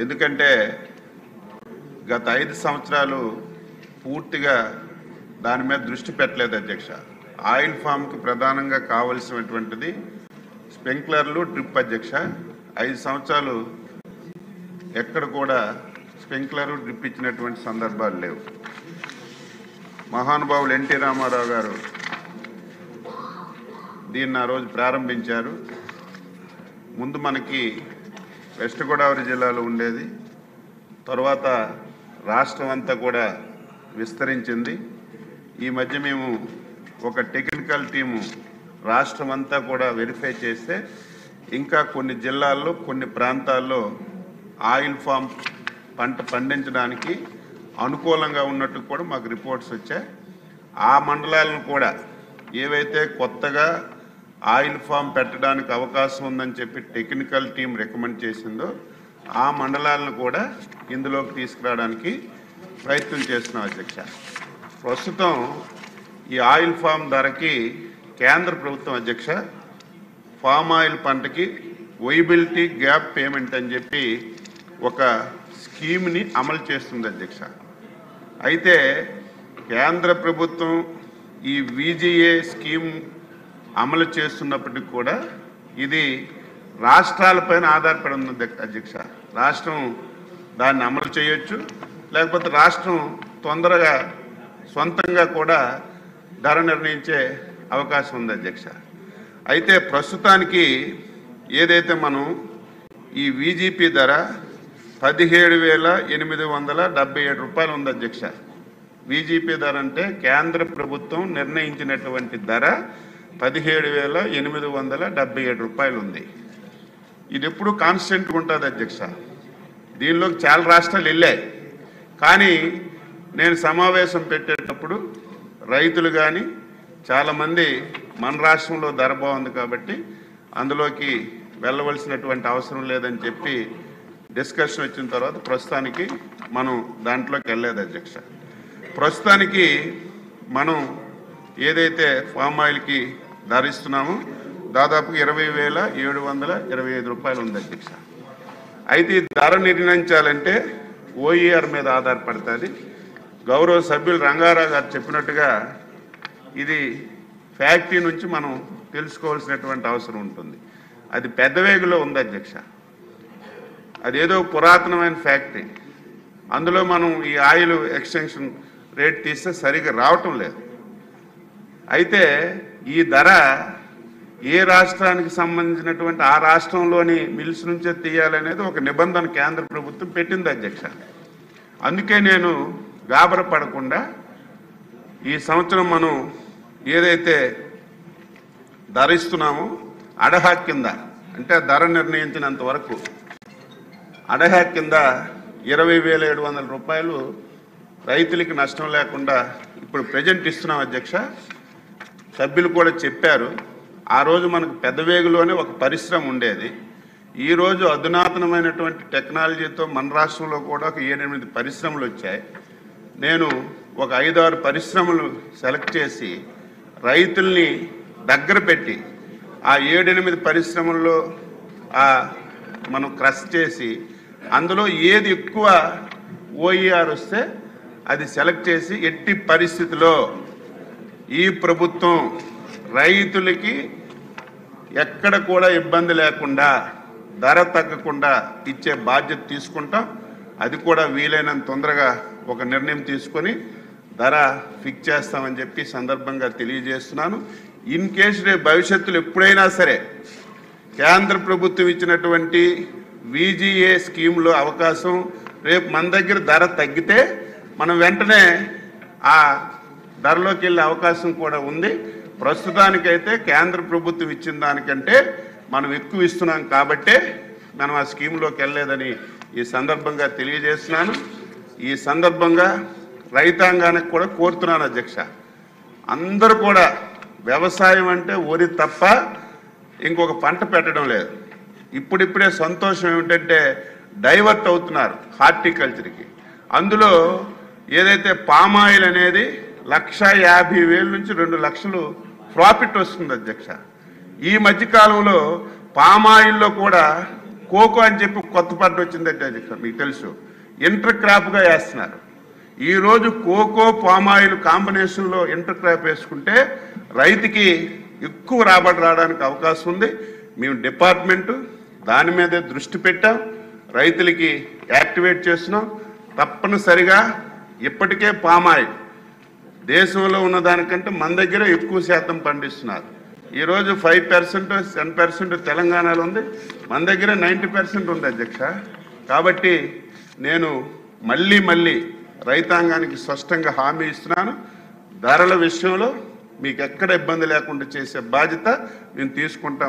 ఎందుకంటే గత 5 సంవత్సరాలు పూర్తిగా దాని మీద దృష్టి పెట్టలేదు అధ్యక్ష. ఆయిల్ ఫామ్కి ప్రధానంగా కావలసినటువంటిది స్ప్రింక్లర్లు, డ్రిప్ అధ్యక్ష. 5 సంవత్సరాలు ఎక్కడ కూడా స్ప్రింక్లరు, డ్రిప్ ఇచ్చినటువంటి సందర్భాలు లేవు. మహానుభావులు ఎన్టీ రామారావు గారు దీన్ని ఆ రోజు ప్రారంభించారు. ముందు మనకి వెస్ట్ గోదావరి జిల్లాలో ఉండేది, తర్వాత రాష్ట్రం అంతా కూడా విస్తరించింది. ఈ మధ్య మేము ఒక టెక్నికల్ టీము రాష్ట్రం అంతా కూడా వెరిఫై చేస్తే ఇంకా కొన్ని జిల్లాల్లో, కొన్ని ప్రాంతాల్లో ఆయిల్ ఫామ్ పంట పండించడానికి అనుకూలంగా ఉన్నట్టు కూడా మాకు రిపోర్ట్స్ వచ్చాయి. ఆ మండలాలను కూడా ఏవైతే కొత్తగా ఆయిల్ ఫామ్ పెట్టడానికి అవకాశం ఉందని చెప్పి టెక్నికల్ టీం రికమెండ్ చేసిందో ఆ మండలాలను కూడా ఇందులోకి తీసుకురావడానికి ప్రయత్నం చేస్తున్నాం అధ్యక్ష. ప్రస్తుతం ఈ ఆయిల్ ఫామ్ ధరకి కేంద్ర ప్రభుత్వం అధ్యక్ష ఫామ్ ఆయిల్ పంటకి వైబిలిటీ గ్యాప్ పేమెంట్ అని చెప్పి ఒక స్కీమ్ని అమలు చేస్తుంది అధ్యక్ష. అయితే కేంద్ర ప్రభుత్వం ఈ విజిఏ స్కీమ్ అమలు చేస్తున్నప్పటికీ కూడా ఇది రాష్ట్రాలపైన ఆధారపడి ఉంది అధ్యక్ష. రాష్ట్రం దాన్ని అమలు చేయొచ్చు, లేకపోతే రాష్ట్రం తొందరగా సొంతంగా కూడా ధర నిర్ణయించే అవకాశం ఉంది అధ్యక్ష. అయితే ప్రస్తుతానికి ఏదైతే మనం ఈ విజిపి ధర 17,877 రూపాయలు ఉంది అధ్యక్ష. విజిపి ధర అంటే కేంద్ర ప్రభుత్వం నిర్ణయించినటువంటి ధర 17,877 రూపాయలు ఉంది. ఇది ఎప్పుడు కాన్స్టెంట్గా ఉంటుంది అధ్యక్ష. దీనిలోకి చాలా రాష్ట్రాలు వెళ్ళాయి, కానీ నేను సమావేశం పెట్టేటప్పుడు రైతులు కానీ చాలామంది మన రాష్ట్రంలో ధర బాగుంది కాబట్టి అందులోకి వెళ్ళవలసినటువంటి అవసరం లేదని చెప్పి డిస్కషన్ వచ్చిన తర్వాత ప్రస్తుతానికి మనం దాంట్లోకి వెళ్ళలేదు అధ్యక్ష. ప్రస్తుతానికి మనం ఏదైతే ఫామ్ ఆయిల్కి ధర ఇస్తున్నామో దాదాపు 20,725 రూపాయలు ఉంది అధ్యక్ష. అయితే ఈ ధర నిర్ణయించాలంటే ఓఈఆర్ మీద ఆధారపడుతుంది. గౌరవ సభ్యులు రంగారావు గారు చెప్పినట్టుగా ఇది ఫ్యాక్టరీ నుంచి మనం తెలుసుకోవాల్సినటువంటి అవసరం ఉంటుంది. అది పెద్దవేగులో ఉంది అధ్యక్ష. అదేదో పురాతనమైన ఫ్యాక్టరీ, అందులో మనం ఈ ఆయిల్ ఎక్స్టెన్షన్ రేట్ తీస్తే సరిగ్గా రావటం లేదు. అయితే ఈ ధర ఏ రాష్ట్రానికి సంబంధించినటువంటి ఆ రాష్ట్రంలోని మిల్స్ నుంచే తీయాలనేది ఒక నిబంధన కేంద్ర ప్రభుత్వం పెట్టింది అధ్యక్ష. అందుకే నేను గాబరపడకుండా ఈ సంవత్సరం మనం ఏదైతే ధర ఇస్తున్నామో అడహాక్ కింద, అంటే ధర నిర్ణయించినంత వరకు అడహాక్ కింద 20,700 రూపాయలు రైతులకి నష్టం లేకుండా ఇప్పుడు ప్రజెంట్ ఇస్తున్నాం అధ్యక్ష. సభ్యులు కూడా చెప్పారు, ఆ రోజు మనకు పెద్దవేగులోనే ఒక పరిశ్రమ ఉండేది. ఈరోజు అధునాతనమైనటువంటి టెక్నాలజీతో మన రాష్ట్రంలో కూడా ఒక 7-8 పరిశ్రమలు వచ్చాయి. నేను ఒక 5-6 పరిశ్రమలు సెలెక్ట్ చేసి రైతుల్ని దగ్గర పెట్టి ఆ 7-8 పరిశ్రమల్లో మనం క్రష్ చేసి అందులో ఏది ఎక్కువ ఓఈఆర్ వస్తే అది సెలెక్ట్ చేసి ఎట్టి పరిస్థితిలో ఈ ప్రభుత్వం రైతులకి ఎక్కడ కూడా ఇబ్బంది లేకుండా ధర తగ్గకుండా ఇచ్చే బాధ్యత తీసుకుంటాం. అది కూడా వీలైనంత తొందరగా ఒక నిర్ణయం తీసుకొని ధర ఫిక్స్ చేస్తామని చెప్పి సందర్భంగా తెలియజేస్తున్నాను. ఇన్ కేసు రేపు భవిష్యత్తులో ఎప్పుడైనా సరే కేంద్ర ప్రభుత్వం ఇచ్చినటువంటి విజిఏ స్కీమ్లో అవకాశం రేపు మన దగ్గర ధర తగ్గితే మనం వెంటనే ఆ ధరలోకి వెళ్ళే అవకాశం కూడా ఉంది. ప్రస్తుతానికైతే కేంద్ర ప్రభుత్వం ఇచ్చిన దానికంటే మనం ఎక్కువ ఇస్తున్నాం కాబట్టే మనం ఆ స్కీమ్లోకి వెళ్ళలేదని ఈ సందర్భంగా తెలియజేస్తున్నాను. ఈ సందర్భంగా రైతాంగానికి కూడా కోరుతున్నాను అధ్యక్ష, అందరూ కూడా వ్యవసాయం అంటే వరి తప్ప ఇంకొక పంట పెట్టడం లేదు. ఇప్పుడిప్పుడే సంతోషం ఏమిటంటే డైవర్ట్ అవుతున్నారు హార్టికల్చర్కి. అందులో ఏదైతే పామాయిల్ అనేది 1,50,000 నుంచి 2 లక్షలు ప్రాఫిట్ వస్తుంది అధ్యక్ష. ఈ మధ్యకాలంలో పామాయిల్లో కూడా కోకో అని చెప్పి కొత్త పంట వచ్చిందంటే అధ్యక్ష మీకు తెలుసు, ఇంటర్ క్రాప్గా వేస్తున్నారు. ఈరోజు కోకో పామాయిల్ కాంబినేషన్లో ఇంటర్ క్రాప్ వేసుకుంటే రైతుకి ఎక్కువ రాబడి రావడానికి అవకాశం ఉంది. మేము డిపార్ట్మెంటు దాని మీదే దృష్టి పెట్టాం, రైతులకి యాక్టివేట్ చేస్తున్నాం. తప్పనిసరిగా ఇప్పటికే పామాయిల్ దేశంలో ఉన్నదానికంటే మన దగ్గర ఎక్కువ శాతం పండిస్తున్నారు. ఈరోజు 5% 10% తెలంగాణలో ఉంది, మన దగ్గర 90% ఉంది అధ్యక్ష. కాబట్టి నేను మళ్ళీ రైతాంగానికి స్పష్టంగా హామీ ఇస్తున్నాను, ధరల విషయంలో మీకు ఎక్కడ ఇబ్బంది లేకుండా చేసే బాధ్యత మేము తీసుకుంటాం.